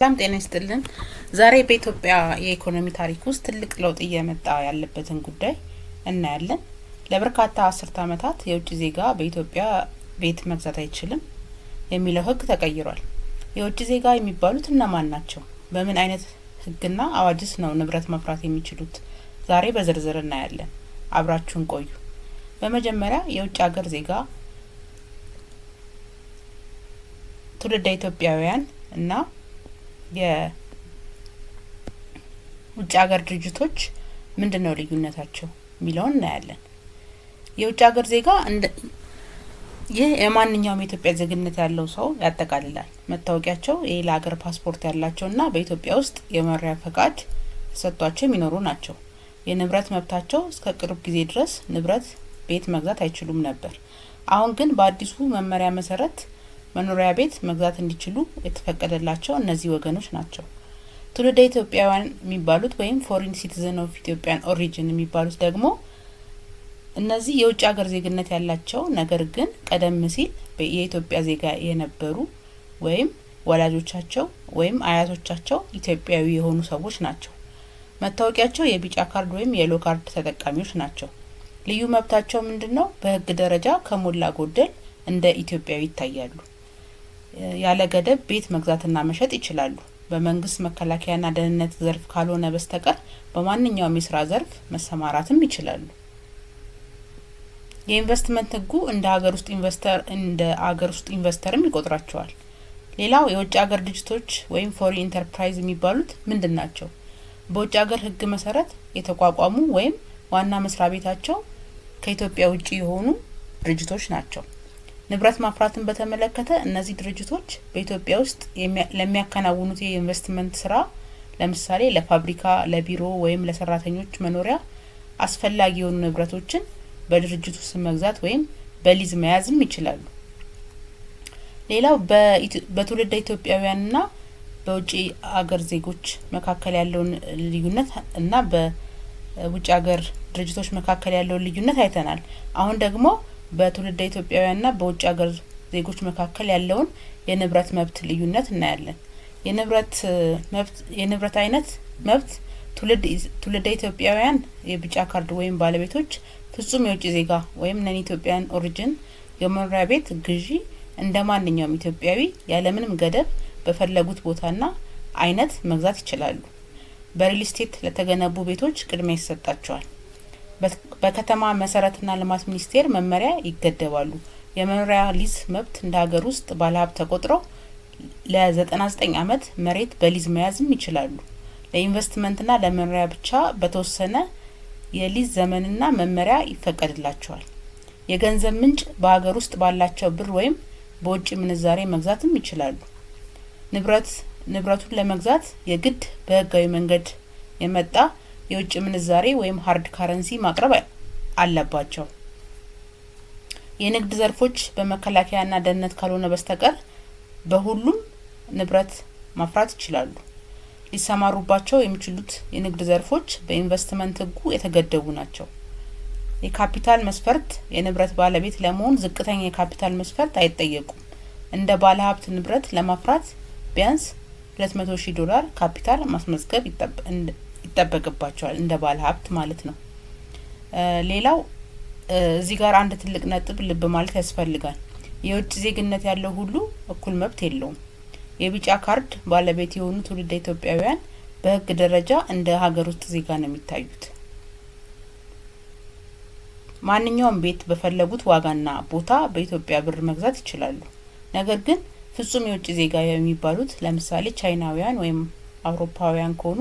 ሰላም ጤና ይስጥልን። ዛሬ በኢትዮጵያ የኢኮኖሚ ታሪክ ውስጥ ትልቅ ለውጥ እየመጣ ያለበትን ጉዳይ እናያለን። ለበርካታ አስርተ ዓመታት የውጭ ዜጋ በኢትዮጵያ ቤት መግዛት አይችልም የሚለው ሕግ ተቀይሯል። የውጭ ዜጋ የሚባሉት እነማን ናቸው? በምን አይነት ሕግና አዋጅስ ነው ንብረት መፍራት የሚችሉት? ዛሬ በዝርዝር እናያለን። አብራችሁን ቆዩ። በመጀመሪያ የውጭ ሀገር ዜጋ ትውልደ ኢትዮጵያውያን እና የውጭ ሀገር ድርጅቶች ምንድነው ልዩነታቸው የሚለውን እናያለን። የውጭ ሀገር ዜጋ ይህ የማንኛውም የኢትዮጵያ ዜግነት ያለው ሰው ያጠቃልላል። መታወቂያቸው የሌላ ሀገር ፓስፖርት ያላቸውና በኢትዮጵያ ውስጥ የመኖሪያ ፈቃድ ተሰጥቷቸው የሚኖሩ ናቸው። የንብረት መብታቸው እስከ ቅርብ ጊዜ ድረስ ንብረት ቤት መግዛት አይችሉም ነበር። አሁን ግን በአዲሱ መመሪያ መሰረት መኖሪያ ቤት መግዛት እንዲችሉ የተፈቀደላቸው እነዚህ ወገኖች ናቸው። ትውልደ ኢትዮጵያውያን የሚባሉት ወይም ፎሪን ሲቲዝን ኦፍ ኢትዮጵያን ኦሪጂን የሚባሉት ደግሞ እነዚህ የውጭ ሀገር ዜግነት ያላቸው ነገር ግን ቀደም ሲል የኢትዮጵያ ዜጋ የነበሩ ወይም ወላጆቻቸው ወይም አያቶቻቸው ኢትዮጵያዊ የሆኑ ሰዎች ናቸው። መታወቂያቸው የቢጫ ካርድ ወይም የሎ ካርድ ተጠቃሚዎች ናቸው። ልዩ መብታቸው ምንድነው? በሕግ ደረጃ ከሞላ ጎደል እንደ ኢትዮጵያዊ ይታያሉ። ያለ ገደብ ቤት መግዛትና መሸጥ ይችላሉ። በመንግስት መከላከያና ደህንነት ዘርፍ ካልሆነ በስተቀር በማንኛውም የስራ ዘርፍ መሰማራትም ይችላሉ። የኢንቨስትመንት ሕጉ እንደ ሀገር ውስጥ ኢንቨስተርም ይቆጥራቸዋል። ሌላው የውጭ ሀገር ድርጅቶች ወይም ፎሪን ኢንተርፕራይዝ የሚባሉት ምንድን ናቸው? በውጭ ሀገር ሕግ መሰረት የተቋቋሙ ወይም ዋና መስሪያ ቤታቸው ከኢትዮጵያ ውጪ የሆኑ ድርጅቶች ናቸው። ንብረት ማፍራትን በተመለከተ እነዚህ ድርጅቶች በኢትዮጵያ ውስጥ ለሚያከናውኑት የኢንቨስትመንት ስራ ለምሳሌ ለፋብሪካ፣ ለቢሮ ወይም ለሰራተኞች መኖሪያ አስፈላጊ የሆኑ ንብረቶችን በድርጅቱ ስም መግዛት ወይም በሊዝ መያዝም ይችላሉ። ሌላው በትውልደ ኢትዮጵያውያንና በውጭ ሀገር ዜጎች መካከል ያለውን ልዩነት እና በውጭ ሀገር ድርጅቶች መካከል ያለውን ልዩነት አይተናል። አሁን ደግሞ በትውልደ ኢትዮጵያውያንና በውጭ ሀገር ዜጎች መካከል ያለውን የንብረት መብት ልዩነት እናያለን። የንብረት አይነት መብት ትውልደ ኢትዮጵያውያን የቢጫ ካርድ ወይም ባለቤቶች ፍጹም የውጭ ዜጋ ወይም ነን ኢትዮጵያን ኦሪጂን የመኖሪያ ቤት ግዢ እንደ ማንኛውም ኢትዮጵያዊ ያለምንም ገደብ በፈለጉት ቦታና አይነት መግዛት ይችላሉ። በሪል ስቴት ለተገነቡ ቤቶች ቅድሚያ ይሰጣቸዋል። በከተማ መሰረትና ልማት ሚኒስቴር መመሪያ ይገደባሉ። የመኖሪያ ሊዝ መብት እንደ ሀገር ውስጥ ባለሀብት ተቆጥረው ለ99 አመት መሬት በሊዝ መያዝም ይችላሉ። ለኢንቨስትመንትና ለመኖሪያ ብቻ በተወሰነ የሊዝ ዘመንና መመሪያ ይፈቀድላቸዋል። የገንዘብ ምንጭ በሀገር ውስጥ ባላቸው ብር ወይም በውጭ ምንዛሬ መግዛትም ይችላሉ። ንብረቱን ለመግዛት የግድ በህጋዊ መንገድ የመጣ የውጭ ምንዛሬ ወይም ሃርድ ካረንሲ ማቅረብ አለባቸው። የንግድ ዘርፎች በመከላከያና ደህንነት ካልሆነ በስተቀር በሁሉም ንብረት ማፍራት ይችላሉ። ሊሰማሩባቸው የሚችሉት የንግድ ዘርፎች በኢንቨስትመንት ሕጉ የተገደቡ ናቸው። የካፒታል መስፈርት የንብረት ባለቤት ለመሆን ዝቅተኛ የካፒታል መስፈርት አይጠየቁም። እንደ ባለሀብት ንብረት ለማፍራት ቢያንስ $200,000 ካፒታል ማስመዝገብ ይጠበቅባቸዋል እንደ ባለሀብት ማለት ነው። ሌላው እዚህ ጋር አንድ ትልቅ ነጥብ ልብ ማለት ያስፈልጋል። የውጭ ዜግነት ያለው ሁሉ እኩል መብት የለውም። የቢጫ ካርድ ባለቤት የሆኑ ትውልደ ኢትዮጵያውያን በህግ ደረጃ እንደ ሀገር ውስጥ ዜጋ ነው የሚታዩት። ማንኛውም ቤት በፈለጉት ዋጋና ቦታ በኢትዮጵያ ብር መግዛት ይችላሉ። ነገር ግን ፍጹም የውጭ ዜጋ የሚባሉት ለምሳሌ ቻይናውያን ወይም አውሮፓውያን ከሆኑ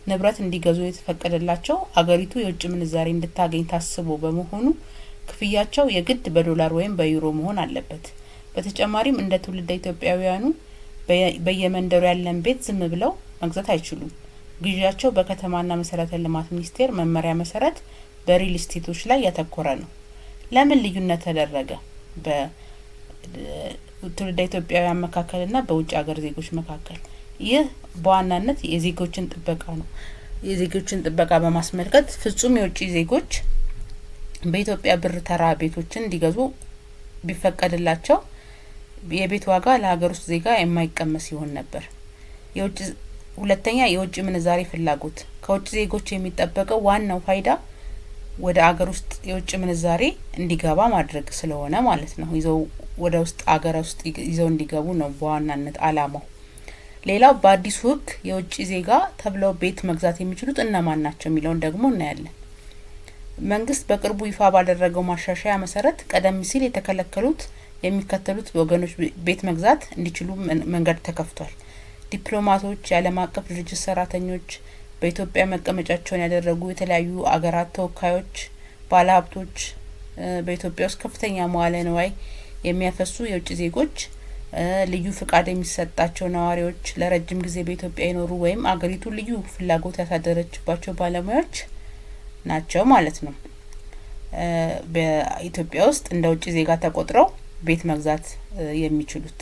ንብረት እንዲገዙ የተፈቀደላቸው አገሪቱ የውጭ ምንዛሬ እንድታገኝ ታስቦ በመሆኑ ክፍያቸው የግድ በዶላር ወይም በዩሮ መሆን አለበት። በተጨማሪም እንደ ትውልደ ኢትዮጵያውያኑ በየመንደሩ ያለን ቤት ዝም ብለው መግዛት አይችሉም። ግዢያቸው በከተማና መሰረተ ልማት ሚኒስቴር መመሪያ መሰረት በሪል ስቴቶች ላይ ያተኮረ ነው። ለምን ልዩነት ተደረገ? በትውልደ ኢትዮጵያውያን መካከልና በውጭ ሀገር ዜጎች መካከል ይህ በዋናነት የዜጎችን ጥበቃ ነው። የዜጎችን ጥበቃ በማስመልከት ፍጹም የውጭ ዜጎች በኢትዮጵያ ብር ተራ ቤቶችን እንዲገዙ ቢፈቀድላቸው የቤት ዋጋ ለሀገር ውስጥ ዜጋ የማይቀመስ ይሆን ነበር። የውጭ ሁለተኛ የውጭ ምንዛሬ ፍላጎት ከውጭ ዜጎች የሚጠበቀው ዋናው ፋይዳ ወደ አገር ውስጥ የውጭ ምንዛሬ እንዲገባ ማድረግ ስለሆነ ማለት ነው። ይዘው ወደ ውስጥ አገር ውስጥ ይዘው እንዲገቡ ነው በዋናነት አላማው። ሌላው በአዲሱ ህግ የውጭ ዜጋ ተብለው ቤት መግዛት የሚችሉት እነማን ናቸው የሚለውን ደግሞ እናያለን። መንግስት በቅርቡ ይፋ ባደረገው ማሻሻያ መሰረት ቀደም ሲል የተከለከሉት የሚከተሉት ወገኖች ቤት መግዛት እንዲችሉ መንገድ ተከፍቷል። ዲፕሎማቶች፣ የዓለም አቀፍ ድርጅት ሰራተኞች፣ በኢትዮጵያ መቀመጫቸውን ያደረጉ የተለያዩ አገራት ተወካዮች፣ ባለሀብቶች፣ በኢትዮጵያ ውስጥ ከፍተኛ መዋለ ንዋይ የሚያፈሱ የውጭ ዜጎች፣ ልዩ ፍቃድ የሚሰጣቸው ነዋሪዎች፣ ለረጅም ጊዜ በኢትዮጵያ የኖሩ ወይም አገሪቱ ልዩ ፍላጎት ያሳደረችባቸው ባለሙያዎች ናቸው ማለት ነው። በኢትዮጵያ ውስጥ እንደ ውጭ ዜጋ ተቆጥረው ቤት መግዛት የሚችሉት።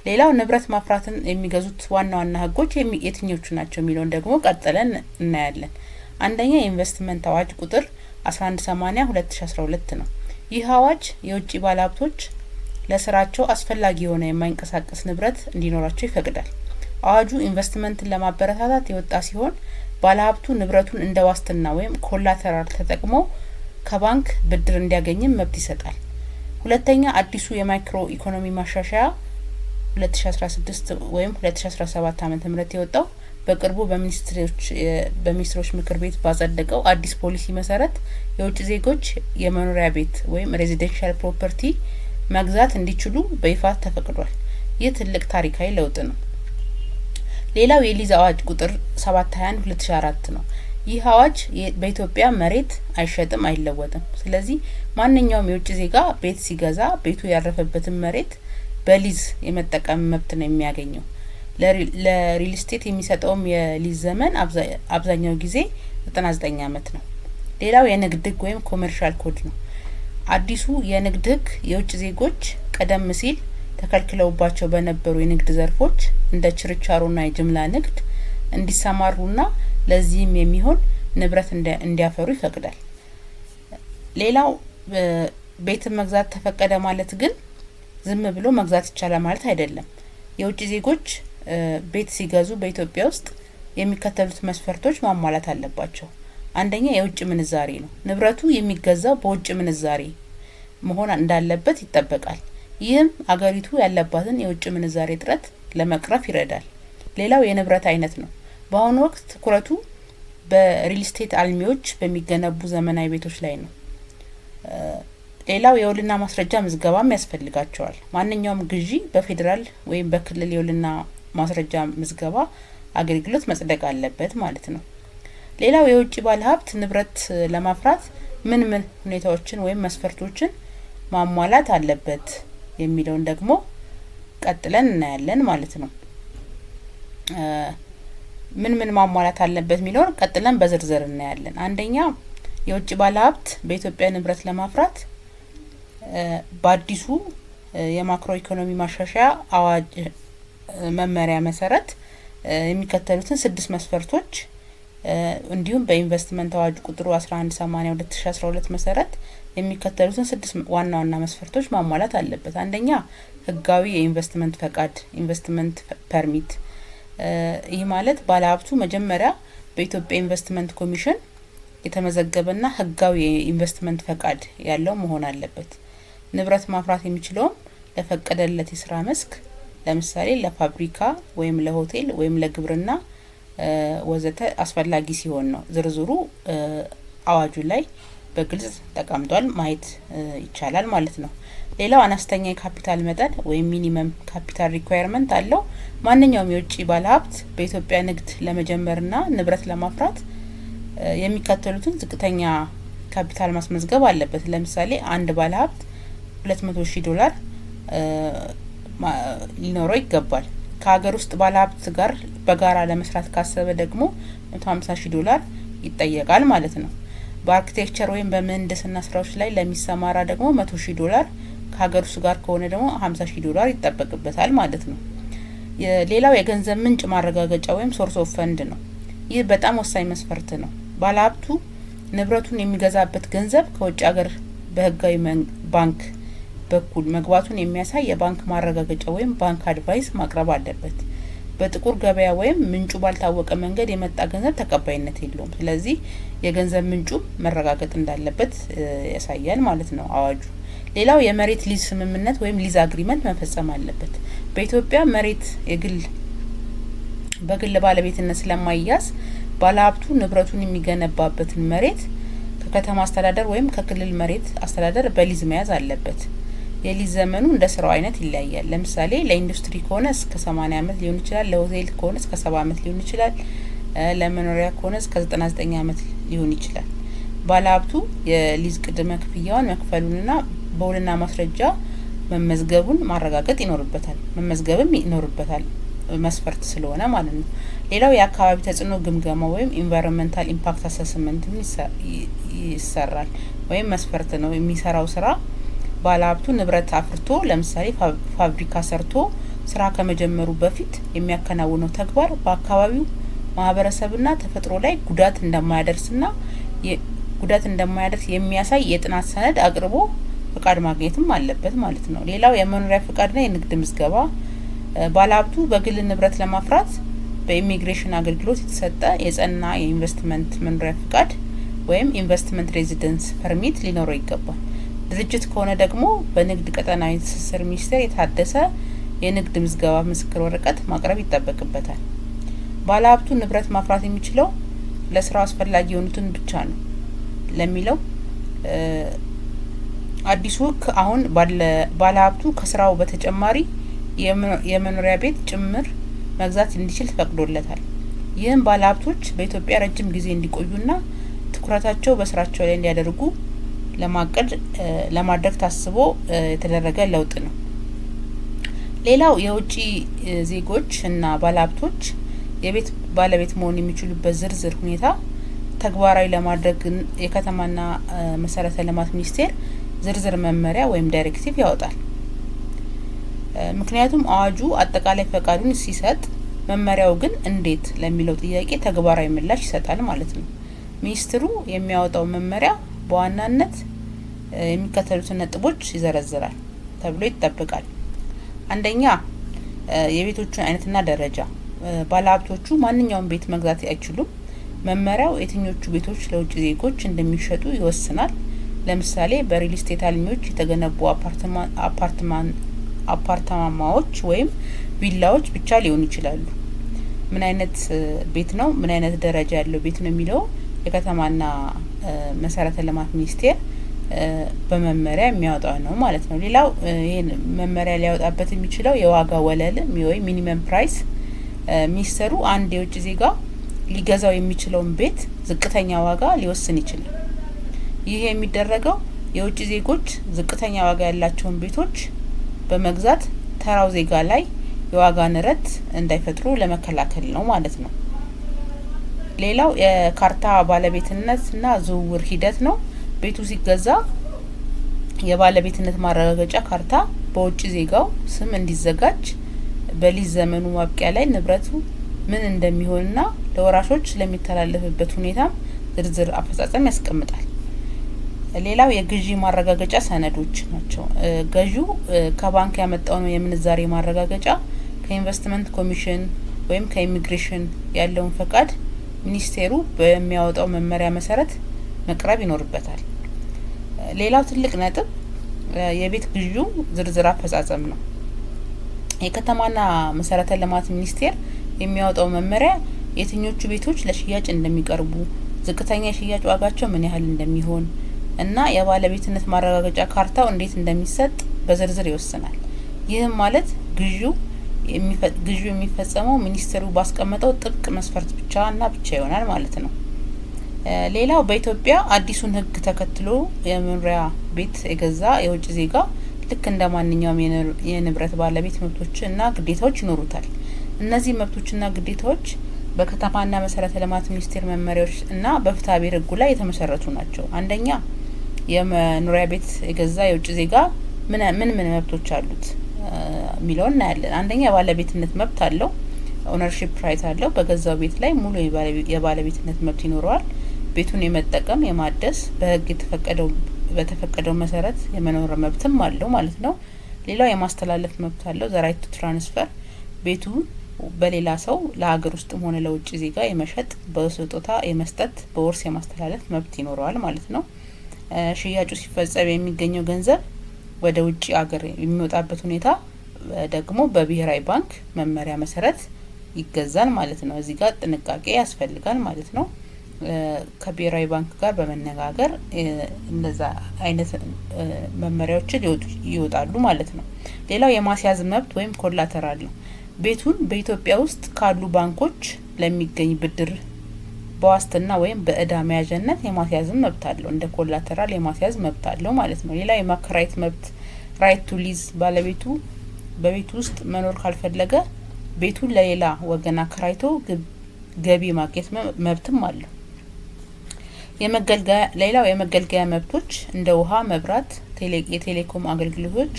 ሌላው ንብረት ማፍራትን የሚገዙት ዋና ዋና ህጎች የትኞቹ ናቸው የሚለውን ደግሞ ቀጥለን እናያለን። አንደኛ የኢንቨስትመንት አዋጅ ቁጥር 1180/2012 ነው። ይህ አዋጅ የውጭ ባለሀብቶች ለስራቸው አስፈላጊ የሆነ የማይንቀሳቀስ ንብረት እንዲኖራቸው ይፈቅዳል። አዋጁ ኢንቨስትመንትን ለማበረታታት የወጣ ሲሆን ባለሀብቱ ንብረቱን እንደ ዋስትና ወይም ኮላተራል ተጠቅሞ ከባንክ ብድር እንዲያገኝም መብት ይሰጣል። ሁለተኛ አዲሱ የማይክሮ ኢኮኖሚ ማሻሻያ 2016 ወይም 2017 ዓመተ ምህረት የወጣው በቅርቡ በሚኒስትሮች ምክር ቤት ባጸደቀው አዲስ ፖሊሲ መሰረት የውጭ ዜጎች የመኖሪያ ቤት ወይም ሬዚደንሻል ፕሮፐርቲ መግዛት እንዲችሉ በይፋ ተፈቅዷል። ይህ ትልቅ ታሪካዊ ለውጥ ነው። ሌላው የሊዝ አዋጅ ቁጥር 721/2004 ነው። ይህ አዋጅ በኢትዮጵያ መሬት አይሸጥም አይለወጥም። ስለዚህ ማንኛውም የውጭ ዜጋ ቤት ሲገዛ ቤቱ ያረፈበትን መሬት በሊዝ የመጠቀም መብት ነው የሚያገኘው። ለሪል ስቴት የሚሰጠውም የሊዝ ዘመን አብዛኛው ጊዜ 99 አመት ነው። ሌላው የንግድ ህግ ወይም ኮመርሻል ኮድ ነው። አዲሱ የንግድ ህግ የውጭ ዜጎች ቀደም ሲል ተከልክለውባቸው በነበሩ የንግድ ዘርፎች እንደ ችርቻሮና የጅምላ ንግድ እንዲሰማሩና ለዚህም የሚሆን ንብረት እንዲያፈሩ ይፈቅዳል። ሌላው ቤትን መግዛት ተፈቀደ ማለት ግን ዝም ብሎ መግዛት ይቻላል ማለት አይደለም። የውጭ ዜጎች ቤት ሲገዙ በኢትዮጵያ ውስጥ የሚከተሉት መስፈርቶች ማሟላት አለባቸው። አንደኛ የውጭ ምንዛሬ ነው። ንብረቱ የሚገዛው በውጭ ምንዛሬ መሆን እንዳለበት ይጠበቃል። ይህም አገሪቱ ያለባትን የውጭ ምንዛሬ እጥረት ለመቅረፍ ይረዳል። ሌላው የንብረት አይነት ነው። በአሁኑ ወቅት ትኩረቱ በሪል ስቴት አልሚዎች በሚገነቡ ዘመናዊ ቤቶች ላይ ነው። ሌላው የውልና ማስረጃ ምዝገባም ያስፈልጋቸዋል። ማንኛውም ግዢ በፌዴራል ወይም በክልል የውልና ማስረጃ ምዝገባ አገልግሎት መጽደቅ አለበት ማለት ነው። ሌላው የውጭ ባለሀብት ንብረት ለማፍራት ምን ሁኔታዎችን ወይም መስፈርቶችን ማሟላት አለበት የሚለውን ደግሞ ቀጥለን እናያለን ማለት ነው። ምን ማሟላት አለበት የሚለውን ቀጥለን በዝርዝር እናያለን። አንደኛ የውጭ ባለሀብት በኢትዮጵያ ንብረት ለማፍራት በአዲሱ የማክሮ ኢኮኖሚ ማሻሻያ አዋጅ መመሪያ መሰረት የሚከተሉትን 6 መስፈርቶች እንዲሁም በኢንቨስትመንት አዋጅ ቁጥሩ 1180/2012 መሰረት የሚከተሉትን 6 ዋና ዋና መስፈርቶች ማሟላት አለበት። አንደኛ ህጋዊ የኢንቨስትመንት ፈቃድ ኢንቨስትመንት ፐርሚት። ይህ ማለት ባለሀብቱ መጀመሪያ በኢትዮጵያ ኢንቨስትመንት ኮሚሽን የተመዘገበና ህጋዊ የኢንቨስትመንት ፈቃድ ያለው መሆን አለበት። ንብረት ማፍራት የሚችለውም ለፈቀደለት የስራ መስክ ለምሳሌ ለፋብሪካ ወይም ለሆቴል ወይም ለግብርና ወዘተ አስፈላጊ ሲሆን ነው። ዝርዝሩ አዋጁ ላይ በግልጽ ተቀምጧል፣ ማየት ይቻላል ማለት ነው። ሌላው አነስተኛ የካፒታል መጠን ወይም ሚኒመም ካፒታል ሪኳየርመንት አለው። ማንኛውም የውጭ ባለሀብት በኢትዮጵያ ንግድ ለመጀመርና ንብረት ለማፍራት የሚከተሉትን ዝቅተኛ ካፒታል ማስመዝገብ አለበት። ለምሳሌ አንድ ባለሀብት $200,000 ሊኖረው ይገባል። ከሀገር ውስጥ ባለሀብት ጋር በጋራ ለመስራት ካሰበ ደግሞ $150,000 ይጠየቃል ማለት ነው። በአርኪቴክቸር ወይም በምህንድስና ስራዎች ላይ ለሚሰማራ ደግሞ $100,000፣ ከሀገር ውስጥ ጋር ከሆነ ደግሞ $50,000 ይጠበቅበታል ማለት ነው። ሌላው የገንዘብ ምንጭ ማረጋገጫ ወይም ሶርስ ኦፍ ፈንድ ነው። ይህ በጣም ወሳኝ መስፈርት ነው። ባለሀብቱ ንብረቱን የሚገዛበት ገንዘብ ከውጭ ሀገር በህጋዊ ባንክ በኩል መግባቱን የሚያሳይ የባንክ ማረጋገጫ ወይም ባንክ አድቫይስ ማቅረብ አለበት። በጥቁር ገበያ ወይም ምንጩ ባልታወቀ መንገድ የመጣ ገንዘብ ተቀባይነት የለውም። ስለዚህ የገንዘብ ምንጩ መረጋገጥ እንዳለበት ያሳያል ማለት ነው አዋጁ። ሌላው የመሬት ሊዝ ስምምነት ወይም ሊዝ አግሪመንት መፈጸም አለበት። በኢትዮጵያ መሬት በግል ባለቤትነት ስለማይያዝ ባለሀብቱ ንብረቱን የሚገነባበትን መሬት ከከተማ አስተዳደር ወይም ከክልል መሬት አስተዳደር በሊዝ መያዝ አለበት። የሊዝ ዘመኑ እንደ ስራው አይነት ይለያያል። ለምሳሌ ለኢንዱስትሪ ከሆነ እስከ 80 አመት ሊሆን ይችላል። ለሆቴል ከሆነ እስከ 70 አመት ሊሆን ይችላል። ለመኖሪያ ከሆነ እስከ 99 አመት ሊሆን ይችላል። ባለሀብቱ የሊዝ ቅድመ ክፍያውን መክፈሉንና በውልና ማስረጃ መመዝገቡን ማረጋገጥ ይኖርበታል። መመዝገብም ይኖርበታል መስፈርት ስለሆነ ማለት ነው። ሌላው የአካባቢ ተጽዕኖ ግምገማ ወይም ኢንቫይሮንመንታል ኢምፓክት አሰስመንት ይሰራል ወይም መስፈርት ነው። የሚሰራው ስራ ባለሀብቱ ንብረት አፍርቶ ለምሳሌ ፋብሪካ ሰርቶ ስራ ከመጀመሩ በፊት የሚያከናውነው ተግባር በአካባቢው ማህበረሰብና ተፈጥሮ ላይ ጉዳት እንደማያደርስ የሚያሳይ የጥናት ሰነድ አቅርቦ ፍቃድ ማግኘትም አለበት ማለት ነው። ሌላው የመኖሪያ ፍቃድና የንግድ ምዝገባ ባለሀብቱ በግል ንብረት ለማፍራት በኢሚግሬሽን አገልግሎት የተሰጠ የጸና የኢንቨስትመንት መኖሪያ ፍቃድ ወይም ኢንቨስትመንት ሬዚደንስ ፐርሚት ሊኖረው ይገባል። ድርጅት ከሆነ ደግሞ በንግድ ቀጠናዊ ትስስር ሚኒስቴር የታደሰ የንግድ ምዝገባ ምስክር ወረቀት ማቅረብ ይጠበቅበታል። ባለሀብቱ ንብረት ማፍራት የሚችለው ለስራው አስፈላጊ የሆኑትን ብቻ ነው ለሚለው አዲሱ ሕግ አሁን ባለሀብቱ ከስራው በተጨማሪ የመኖሪያ ቤት ጭምር መግዛት እንዲችል ተፈቅዶለታል። ይህም ባለሀብቶች በኢትዮጵያ ረጅም ጊዜ እንዲቆዩና ትኩረታቸው በስራቸው ላይ እንዲያደርጉ ለማድረግ ታስቦ የተደረገ ለውጥ ነው። ሌላው የውጪ ዜጎች እና ባለሀብቶች የቤት ባለቤት መሆን የሚችሉበት ዝርዝር ሁኔታ ተግባራዊ ለማድረግ የከተማና መሰረተ ልማት ሚኒስቴር ዝርዝር መመሪያ ወይም ዳይሬክቲቭ ያወጣል። ምክንያቱም አዋጁ አጠቃላይ ፈቃዱን ሲሰጥ መመሪያው ግን እንዴት ለሚለው ጥያቄ ተግባራዊ ምላሽ ይሰጣል ማለት ነው። ሚኒስትሩ የሚያወጣው መመሪያ በዋናነት የሚከተሉትን ነጥቦች ይዘረዝራል ተብሎ ይጠበቃል። አንደኛ፣ የቤቶቹን አይነትና ደረጃ። ባለሀብቶቹ ማንኛውም ቤት መግዛት አይችሉም። መመሪያው የትኞቹ ቤቶች ለውጭ ዜጎች እንደሚሸጡ ይወስናል። ለምሳሌ በሪል ስቴት አልሚዎች የተገነቡ አፓርታማዎች ወይም ቪላዎች ብቻ ሊሆኑ ይችላሉ። ምን አይነት ቤት ነው፣ ምን አይነት ደረጃ ያለው ቤት ነው የሚለው የከተማና መሰረተ ልማት ሚኒስቴር በመመሪያ የሚያወጣው ነው ማለት ነው። ሌላው ይሄን መመሪያ ሊያወጣበት የሚችለው የዋጋ ወለል ወይ ሚኒመም ፕራይስ ሚኒስተሩ አንድ የውጭ ዜጋ ሊገዛው የሚችለውን ቤት ዝቅተኛ ዋጋ ሊወስን ይችላል። ይህ የሚደረገው የውጭ ዜጎች ዝቅተኛ ዋጋ ያላቸውን ቤቶች በመግዛት ተራው ዜጋ ላይ የዋጋ ንረት እንዳይፈጥሩ ለመከላከል ነው ማለት ነው። ሌላው የካርታ ባለቤትነትና ዝውውር ሂደት ነው። ቤቱ ሲገዛ የባለቤትነት ማረጋገጫ ካርታ በውጭ ዜጋው ስም እንዲዘጋጅ በሊዝ ዘመኑ ማብቂያ ላይ ንብረቱ ምን እንደሚሆንና ለወራሾች ስለሚተላለፍበት ሁኔታ ዝርዝር አፈጻጸም ያስቀምጣል። ሌላው የግዢ ማረጋገጫ ሰነዶች ናቸው። ገዢው ከባንክ ያመጣውን የምንዛሬ ማረጋገጫ ከኢንቨስትመንት ኮሚሽን ወይም ከኢሚግሬሽን ያለውን ፈቃድ ሚኒስቴሩ በሚያወጣው መመሪያ መሰረት መቅረብ ይኖርበታል። ሌላው ትልቅ ነጥብ የቤት ግዢው ዝርዝር አፈጻጸም ነው። የከተማና መሰረተ ልማት ሚኒስቴር የሚያወጣው መመሪያ የትኞቹ ቤቶች ለሽያጭ እንደሚቀርቡ፣ ዝቅተኛ የሽያጭ ዋጋቸው ምን ያህል እንደሚሆን እና የባለቤትነት ማረጋገጫ ካርታው እንዴት እንደሚሰጥ በዝርዝር ይወስናል። ይህም ማለት ግዢው የሚፈጸመው ሚኒስቴሩ ባስቀመጠው ጥብቅ መስፈርት ብቻና ብቻ ይሆናል ማለት ነው። ሌላው በኢትዮጵያ አዲሱን ሕግ ተከትሎ የመኖሪያ ቤት የገዛ የውጭ ዜጋ ልክ እንደ ማንኛውም የንብረት ባለቤት መብቶችና ግዴታዎች ይኖሩታል። እነዚህ መብቶችና ግዴታዎች በከተማና መሰረተ ልማት ሚኒስቴር መመሪያዎች እና በፍትሐ ብሔር ሕጉ ላይ የተመሰረቱ ናቸው። አንደኛ፣ የመኖሪያ ቤት የገዛ የውጭ ዜጋ ምን መብቶች አሉት የሚለውን እናያለን። አንደኛ፣ የባለቤትነት መብት አለው። ኦነርሺፕ ራይት አለው። በገዛው ቤት ላይ ሙሉ የባለቤትነት መብት ይኖረዋል። ቤቱን የመጠቀም የማደስ በህግ በተፈቀደው መሰረት የመኖር መብትም አለው ማለት ነው። ሌላው የማስተላለፍ መብት አለው። ዘ ራይት ቱ ትራንስፈር ቤቱ በሌላ ሰው ለሀገር ውስጥም ሆነ ለውጭ ዜጋ የመሸጥ፣ በስጦታ የመስጠት፣ በውርስ የማስተላለፍ መብት ይኖረዋል ማለት ነው። ሽያጩ ሲፈጸም የሚገኘው ገንዘብ ወደ ውጭ ሀገር የሚወጣበት ሁኔታ ደግሞ በብሔራዊ ባንክ መመሪያ መሰረት ይገዛል ማለት ነው። እዚህ ጋር ጥንቃቄ ያስፈልጋል ማለት ነው። ከብሔራዊ ባንክ ጋር በመነጋገር እንደዛ አይነት መመሪያዎችን ይወጣሉ ማለት ነው። ሌላው የማስያዝ መብት ወይም ኮላተራል ነው። ቤቱን በኢትዮጵያ ውስጥ ካሉ ባንኮች ለሚገኝ ብድር በዋስትና ወይም በእዳ መያዣነት የማስያዝም መብት አለው። እንደ ኮላተራል የማስያዝ መብት አለው ማለት ነው። ሌላ የማከራየት መብት ራይት ቱ ሊዝ፣ ባለቤቱ በቤቱ ውስጥ መኖር ካልፈለገ ቤቱን ለሌላ ወገን አከራይቶ ገቢ ማግኘት መብትም አለው። ሌላው የመገልገያ መብቶች እንደ ውሃ፣ መብራት፣ የቴሌኮም አገልግሎቶች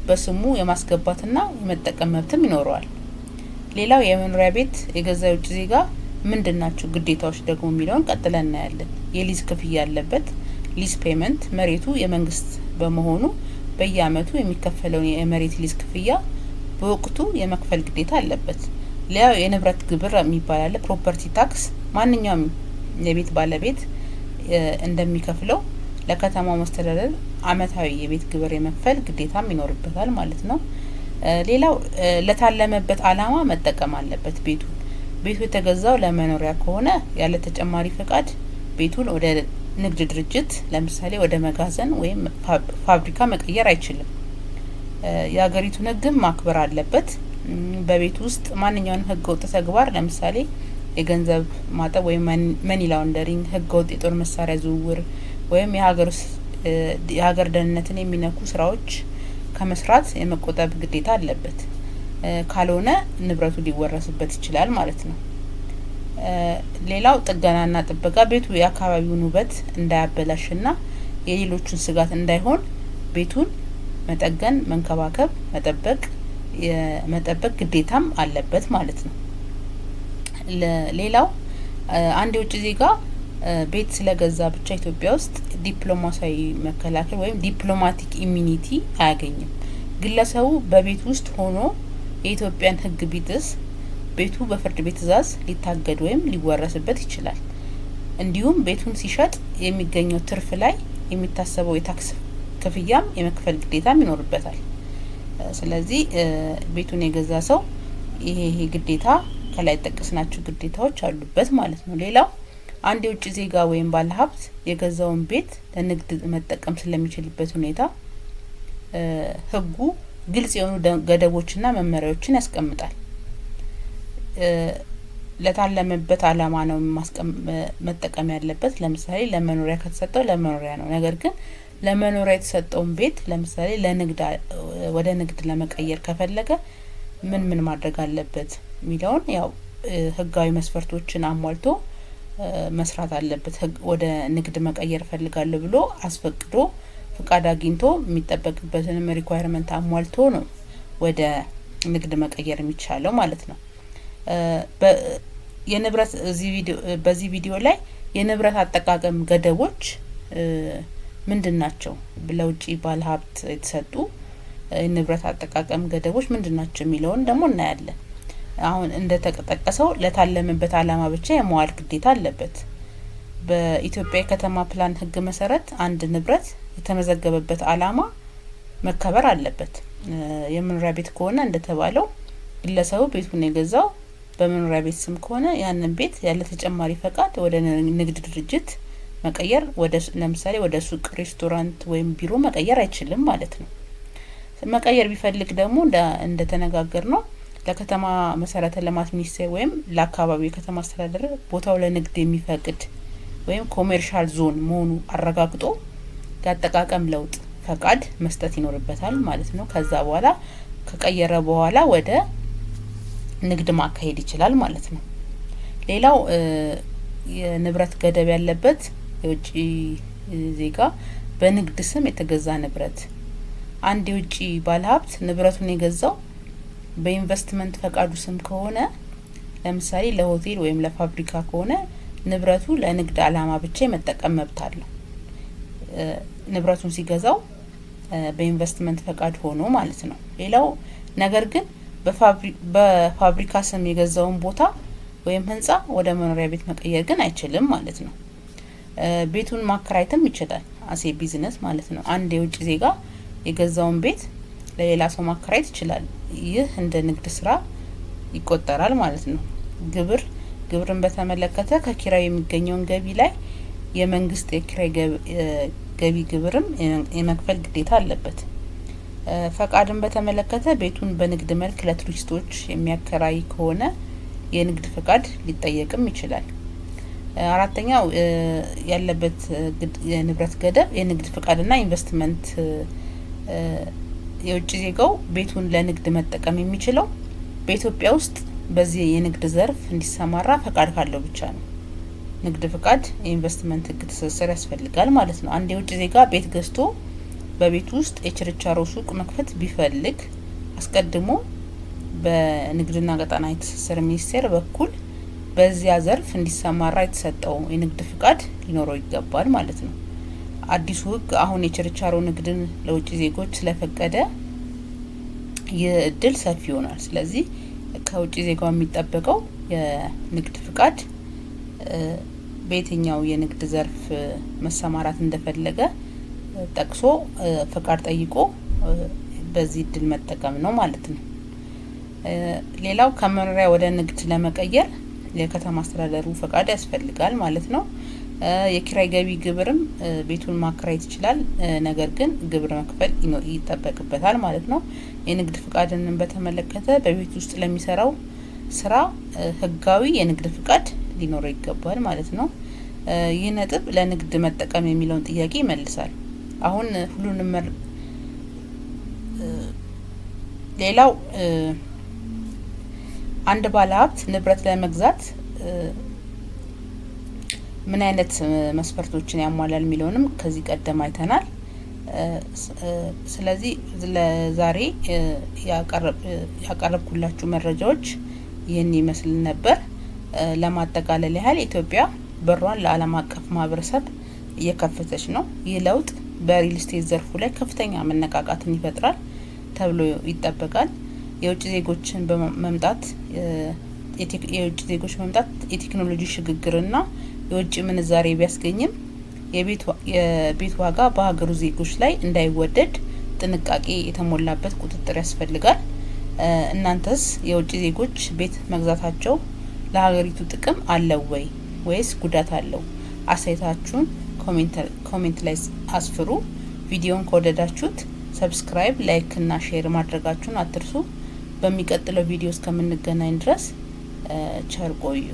በስሙ የማስገባትና የመጠቀም መብትም ይኖረዋል። ሌላው የመኖሪያ ቤት የገዛ የውጭ ዜጋ ምንድናቸው ግዴታዎች ደግሞ የሚለውን ቀጥለን እናያለን። የሊዝ ክፍያ ያለበት ሊዝ ፔመንት፣ መሬቱ የመንግስት በመሆኑ በየአመቱ የሚከፈለውን የመሬት ሊዝ ክፍያ በወቅቱ የመክፈል ግዴታ አለበት። ሌላው የንብረት ግብር የሚባል አለ፣ ፕሮፐርቲ ታክስ። ማንኛውም የቤት ባለቤት እንደሚከፍለው ለከተማው መስተዳደር አመታዊ የቤት ግብር የመክፈል ግዴታም ይኖርበታል ማለት ነው። ሌላው ለታለመበት አላማ መጠቀም አለበት። ቤቱ የተገዛው ለመኖሪያ ከሆነ ያለ ተጨማሪ ፈቃድ ቤቱን ወደ ንግድ ድርጅት ለምሳሌ ወደ መጋዘን ወይም ፋብሪካ መቀየር አይችልም። የሀገሪቱን ሕግም ማክበር አለበት። በቤቱ ውስጥ ማንኛውንም ሕገወጥ ተግባር ለምሳሌ የገንዘብ ማጠብ ወይም መኒ ላውንደሪንግ፣ ሕገወጥ የጦር መሳሪያ ዝውውር ወይም የሀገር ደህንነትን የሚነኩ ስራዎች ከመስራት የመቆጠብ ግዴታ አለበት። ካልሆነ ንብረቱ ሊወረስበት ይችላል ማለት ነው። ሌላው ጥገናና ጥበቃ፣ ቤቱ የአካባቢውን ውበት እንዳያበላሽና የሌሎችን ስጋት እንዳይሆን ቤቱን መጠገን፣ መንከባከብ፣ መጠበቅ ግዴታም አለበት ማለት ነው። ሌላው አንድ የውጭ ዜጋ ቤት ስለገዛ ብቻ ኢትዮጵያ ውስጥ ዲፕሎማሲያዊ መከላከል ወይም ዲፕሎማቲክ ኢሚኒቲ አያገኝም። ግለሰቡ በቤት ውስጥ ሆኖ የኢትዮጵያን ሕግ ቢጥስ ቤቱ በፍርድ ቤት ትዕዛዝ ሊታገድ ወይም ሊወረስበት ይችላል። እንዲሁም ቤቱን ሲሸጥ የሚገኘው ትርፍ ላይ የሚታሰበው የታክስ ክፍያም የመክፈል ግዴታም ይኖርበታል። ስለዚህ ቤቱን የገዛ ሰው ይሄ ግዴታ ከላይ ጠቀስናቸው ግዴታዎች አሉበት ማለት ነው። ሌላው አንድ የውጭ ዜጋ ወይም ባለሀብት የገዛውን ቤት ለንግድ መጠቀም ስለሚችልበት ሁኔታ ህጉ ግልጽ የሆኑ ገደቦችና መመሪያዎችን ያስቀምጣል። ለታለመበት አላማ ነው መጠቀም ያለበት። ለምሳሌ ለመኖሪያ ከተሰጠው ለመኖሪያ ነው። ነገር ግን ለመኖሪያ የተሰጠውን ቤት ለምሳሌ ወደ ንግድ ለመቀየር ከፈለገ ምን ማድረግ አለበት የሚለውን ያው ህጋዊ መስፈርቶችን አሟልቶ መስራት አለበት። ወደ ንግድ መቀየር ፈልጋለሁ ብሎ አስፈቅዶ ፍቃድ አግኝቶ የሚጠበቅበትንም ሪኳየርመንት አሟልቶ ነው ወደ ንግድ መቀየር የሚቻለው ማለት ነው። የንብረት በዚህ ቪዲዮ ላይ የንብረት አጠቃቀም ገደቦች ምንድን ናቸው፣ ለውጭ ባለሀብት የተሰጡ የንብረት አጠቃቀም ገደቦች ምንድን ናቸው የሚለውን ደግሞ እናያለን። አሁን እንደተጠቀሰው ለታለመበት አላማ ብቻ የመዋል ግዴታ አለበት። በኢትዮጵያ የከተማ ፕላን ህግ መሰረት አንድ ንብረት የተመዘገበበት አላማ መከበር አለበት። የመኖሪያ ቤት ከሆነ እንደተባለው ግለሰቡ ቤቱን የገዛው በመኖሪያ ቤት ስም ከሆነ ያንን ቤት ያለ ተጨማሪ ፈቃድ ወደ ንግድ ድርጅት መቀየር ለምሳሌ ወደ ሱቅ፣ ሬስቶራንት ወይም ቢሮ መቀየር አይችልም ማለት ነው። መቀየር ቢፈልግ ደግሞ እንደተነጋገር ነው ለከተማ መሰረተ ልማት ሚኒስቴር ወይም ለአካባቢው የከተማ አስተዳደር ቦታው ለንግድ የሚፈቅድ ወይም ኮሜርሻል ዞን መሆኑ አረጋግጦ የአጠቃቀም ለውጥ ፈቃድ መስጠት ይኖርበታል ማለት ነው። ከዛ በኋላ ከቀየረ በኋላ ወደ ንግድ ማካሄድ ይችላል ማለት ነው። ሌላው የንብረት ገደብ ያለበት የውጭ ዜጋ በንግድ ስም የተገዛ ንብረት፣ አንድ የውጭ ባለሀብት ንብረቱን የገዛው በኢንቨስትመንት ፈቃዱ ስም ከሆነ ለምሳሌ ለሆቴል ወይም ለፋብሪካ ከሆነ ንብረቱ ለንግድ አላማ ብቻ የመጠቀም መብት አለው። ንብረቱን ሲገዛው በኢንቨስትመንት ፈቃድ ሆኖ ማለት ነው። ሌላው ነገር ግን በፋብሪካ ስም የገዛውን ቦታ ወይም ህንጻ ወደ መኖሪያ ቤት መቀየር ግን አይችልም ማለት ነው። ቤቱን ማከራየትም ይችላል አሴ ቢዝነስ ማለት ነው። አንድ የውጭ ዜጋ የገዛውን ቤት ለሌላ ሰው ማከራየት ይችላል። ይህ እንደ ንግድ ስራ ይቆጠራል ማለት ነው። ግብርን በተመለከተ ከኪራይ የሚገኘውን ገቢ ላይ የመንግስት የኪራይ ገቢ ግብርም የመክፈል ግዴታ አለበት። ፈቃድን በተመለከተ ቤቱን በንግድ መልክ ለቱሪስቶች የሚያከራይ ከሆነ የንግድ ፈቃድ ሊጠየቅም ይችላል። አራተኛው ያለበት የንብረት ገደብ የንግድ ፈቃድና ኢንቨስትመንት የውጭ ዜጋው ቤቱን ለንግድ መጠቀም የሚችለው በኢትዮጵያ ውስጥ በዚህ የንግድ ዘርፍ እንዲሰማራ ፈቃድ ካለው ብቻ ነው። ንግድ ፈቃድ የኢንቨስትመንት ህግ ትስስር ያስፈልጋል ማለት ነው። አንድ የውጭ ዜጋ ቤት ገዝቶ በቤቱ ውስጥ የችርቻሮ ሱቅ መክፈት ቢፈልግ አስቀድሞ በንግድና ቀጣናዊ ትስስር ሚኒስቴር በኩል በዚያ ዘርፍ እንዲሰማራ የተሰጠው የንግድ ፍቃድ ሊኖረው ይገባል ማለት ነው። አዲሱ ህግ አሁን የችርቻሮ ንግድን ለውጭ ዜጎች ስለፈቀደ ይህ እድል ሰፊ ይሆናል። ስለዚህ ከውጭ ዜጋው የሚጠበቀው የንግድ ፍቃድ በየትኛው የንግድ ዘርፍ መሰማራት እንደፈለገ ጠቅሶ ፍቃድ ጠይቆ በዚህ እድል መጠቀም ነው ማለት ነው። ሌላው ከመኖሪያ ወደ ንግድ ለመቀየር የከተማ አስተዳደሩ ፈቃድ ያስፈልጋል ማለት ነው። የኪራይ ገቢ ግብርም ቤቱን ማከራየት ይችላል፣ ነገር ግን ግብር መክፈል ይጠበቅበታል ማለት ነው። የንግድ ፍቃድን በተመለከተ በቤት ውስጥ ለሚሰራው ስራ ህጋዊ የንግድ ፍቃድ ሊኖረው ይገባል ማለት ነው። ይህ ነጥብ ለንግድ መጠቀም የሚለውን ጥያቄ ይመልሳል። አሁን ሁሉንም ሌላው አንድ ባለሀብት ንብረት ለመግዛት ምን አይነት መስፈርቶችን ያሟላል የሚለውንም ከዚህ ቀደም አይተናል። ስለዚህ ለዛሬ ያቀረብኩላችሁ መረጃዎች ይህን ይመስል ነበር። ለማጠቃለል ያህል ኢትዮጵያ በሯን ለዓለም አቀፍ ማህበረሰብ እየከፈተች ነው። ይህ ለውጥ በሪል ስቴት ዘርፉ ላይ ከፍተኛ መነቃቃትን ይፈጥራል ተብሎ ይጠበቃል። የውጭ ዜጎች መምጣት የቴክኖሎጂ ሽግግርና የውጭ ምንዛሬ ቢያስገኝም የቤት ዋጋ በሀገሩ ዜጎች ላይ እንዳይወደድ ጥንቃቄ የተሞላበት ቁጥጥር ያስፈልጋል። እናንተስ የውጭ ዜጎች ቤት መግዛታቸው ለሀገሪቱ ጥቅም አለው ወይስ ጉዳት አለው? አስተያየታችሁን ኮሜንት ላይ አስፍሩ። ቪዲዮን ከወደዳችሁት ሰብስክራይብ፣ ላይክ እና ሼር ማድረጋችሁን አትርሱ። በሚቀጥለው ቪዲዮ እስከምንገናኝ ድረስ ቸር ቆዩ።